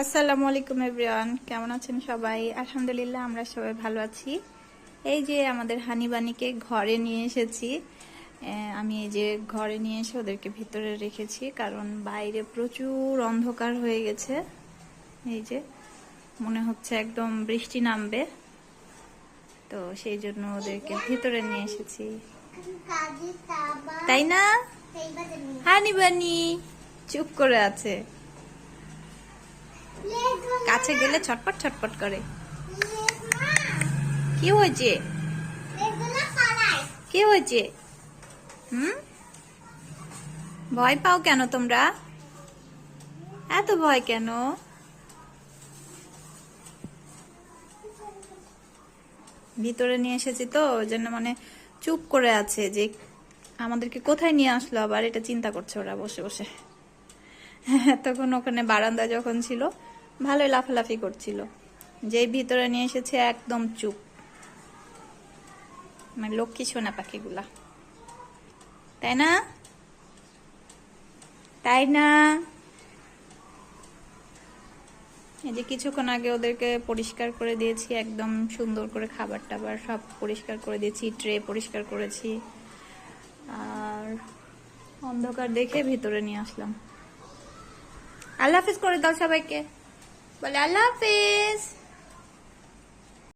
আসসালামু আলাইকুম এভরিওয়ান, কেমন আছেন সবাই? আলহামদুলিল্লাহ আমরা সবাই ভালো আছি। এই যে আমাদের হানিবানিকে ঘরে নিয়ে এসেছি। আমি এই যে ঘরে নিয়ে এসে ওদেরকে ভিতরে রেখেছি, কারণ বাইরে প্রচুর অন্ধকার হয়ে গেছে। এই যে মনে হচ্ছে একদম বৃষ্টি নামবে, তো সেই জন্য ওদেরকে ভিতরে নিয়ে এসেছি, তাই না? হানিবানি চুপ করে আছে, কাছে গেলে ছটপট ছটপট করে। কি হয়েছে? কি হয়েছে? ভয় পাও কেন তোমরা? এত ভয় কেন? ভিতরে নিয়ে এসেছি তো ওই জন্য মানে চুপ করে আছে, যে আমাদেরকে কোথায় নিয়ে আসলো আবার, এটা চিন্তা করছে ওরা বসে বসে। তখন ওখানে বারান্দা যখন ছিল ভালোই লাফালাফি করছিল, যেই ভিতরে নিয়ে এসেছে একদম চুপ, মানে লক্ষ্মী সোনা পাখিগুলা, তাই না? তাই না? এই যে কিছুক্ষণ আগে ওদেরকে পরিষ্কার করে দিয়েছি, একদম সুন্দর করে খাবার টাবার সব পরিষ্কার করে দিয়েছি, ট্রে পরিষ্কার করেছি, আর অন্ধকার দেখে ভিতরে নিয়ে আসলাম। আল্লাহ হাফেজ করে দাও সবাইকে, বলে আল্লাহ হাফেজ।